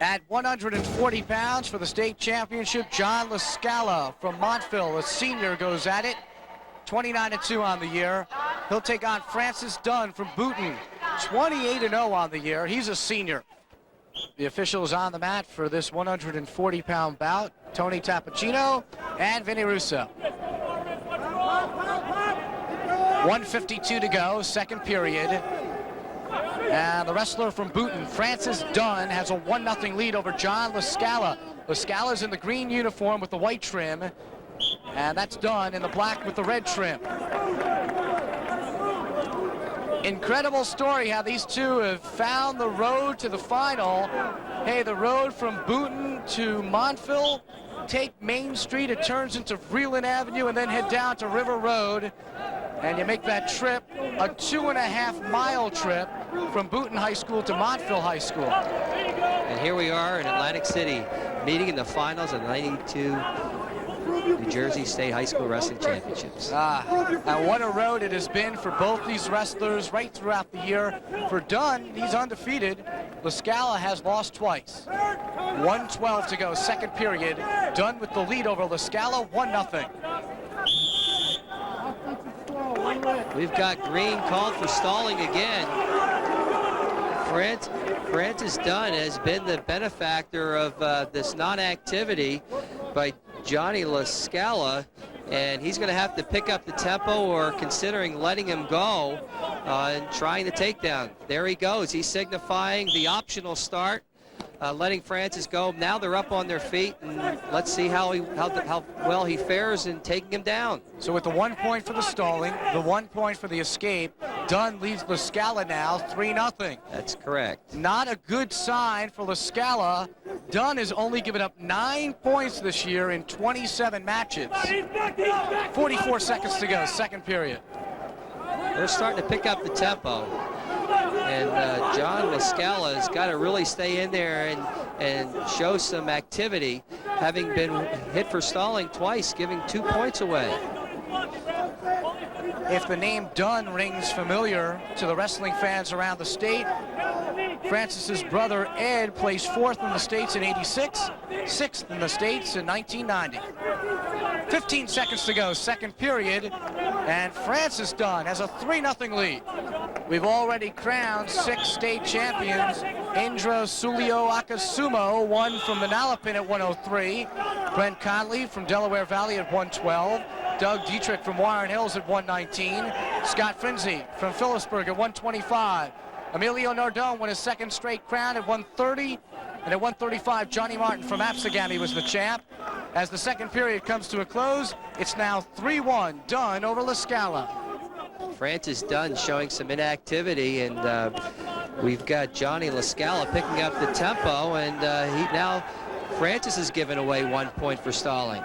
At 140 pounds for the state championship, John Lascala from Montville, a senior, goes at it. 29-2 on the year. He'll take on Francis Dunn from Boonton, 28-0 on the year. He's a senior. The officials on the mat for this 140-pound bout, Tony Tapachino and Vinny Russo. 1:52 to go, second period. And the wrestler from Boonton, Francis Dunn, has a 1-0 lead over John Lascala. Lascala's in the green uniform with the white trim, and that's Dunn in the black with the red trim. Incredible story how these two have found the road to the final. Hey, the road from Boonton to Montville, take Main Street, it turns into Freeland Avenue, and then head down to River Road. And you make that trip, a 2.5-mile trip from Boonton High School to Montville High School. And here we are in Atlantic City, meeting in the finals of the 92 New Jersey State High School Wrestling Championships. And what a road it has been for both these wrestlers right throughout the year. For Dunn, he's undefeated. Lascala has lost twice. 1:12 to go, second period. Dunn with the lead over Lascala, 1-0. We've got green called for stalling again. Francis Dunn has been the benefactor of this non-activity by Johnny Lascala, and he's going to have to pick up the tempo or considering letting him go and trying the takedown. There he goes. He's signifying the optional start, letting Francis go. Now they're up on their feet, and let's see how well he fares in taking him down. So with the 1 point for the stalling, the 1 point for the escape, Dunn leads Lascala now 3-0. That's correct. Not a good sign for Lascala. Dunn has only given up 9 points this year in 27 matches. 44 seconds to go, second period. They're starting to pick up the tempo. And John Lascala has got to really stay in there and show some activity, having been hit for stalling twice, giving 2 points away. If the name Dunn rings familiar to the wrestling fans around the state, Francis's brother Ed placed 4th in the States in '86, 6th in the States in 1990. 15 seconds to go, second period, and Francis Dunn has a 3-0 lead. We've already crowned 6 state champions. Indra Sulio Akasumo won from Manalapan at 103. Brent Conley from Delaware Valley at 112. Doug Dietrich from Warren Hills at 119. Scott Frenzy from Phillipsburg at 125. Emilio Nardone won his second straight crown at 130. And at 135, Johnny Martin from Absegami was the champ. As the second period comes to a close, it's now 3-1 Dunn over Lascala. Francis Dunn showing some inactivity, and we've got Johnny Lascala picking up the tempo, and Francis has given away 1 point for stalling.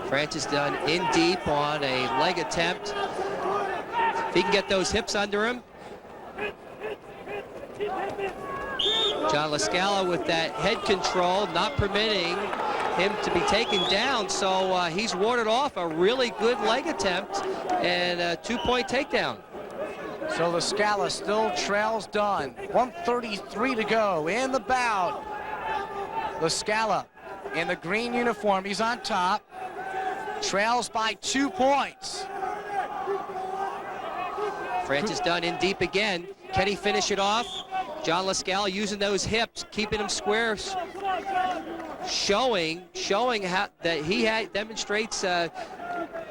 Francis Dunn in deep on a leg attempt. If he can get those hips under him. John Lascala with that head control, not permitting him to be taken down, so he's warded off a really good leg attempt and a 2-point takedown. So Lascala still trails Dunn. 1:33 to go in the bout. Lascala in the green uniform, he's on top. Trails by 2 points. Francis Dunn in deep again. Can he finish it off? John Lascala using those hips, keeping him square, showing how that he demonstrates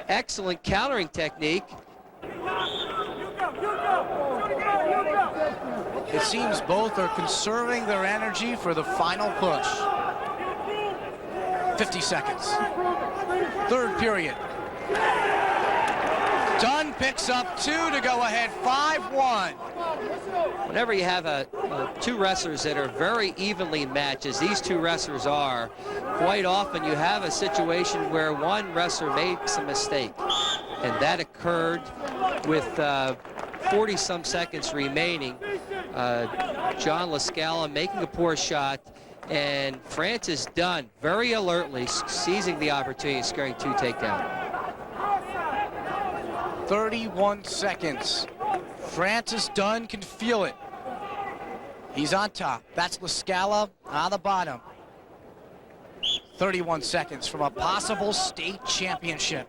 excellent countering technique. It seems both are conserving their energy for the final push. 50 seconds. Third period. Dunn picks up 2 to go ahead, 5-1. Whenever you have two wrestlers that are very evenly matched, as these two wrestlers are, quite often you have a situation where one wrestler makes a mistake. And that occurred with 40-some seconds remaining. John Lascala making a poor shot, and Francis Dunn very alertly seizing the opportunity and scoring 2 takedowns. 31 seconds. Francis Dunn can feel it. He's on top. That's Lascala on the bottom. 31 seconds from a possible state championship.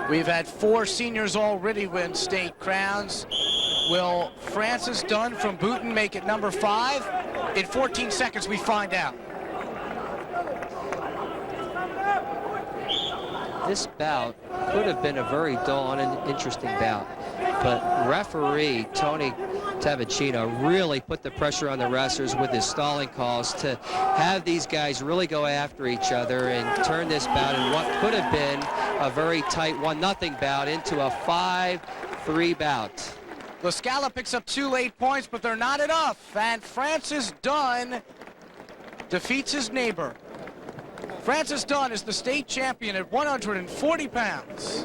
We've had 4 seniors already win state crowns. Will Francis Dunn from Boonton make it number 5? In 14 seconds, we find out. This bout could have been a very dull and interesting bout, but referee Tony Tavicino really put the pressure on the wrestlers with his stalling calls to have these guys really go after each other and turn this bout in what could have been a very tight 1-0 bout into a 5-3 bout. Lascala picks up 2 late points, but they're not enough, and Francis Dunn defeats his neighbor. Francis Dunn is the state champion at 140 pounds.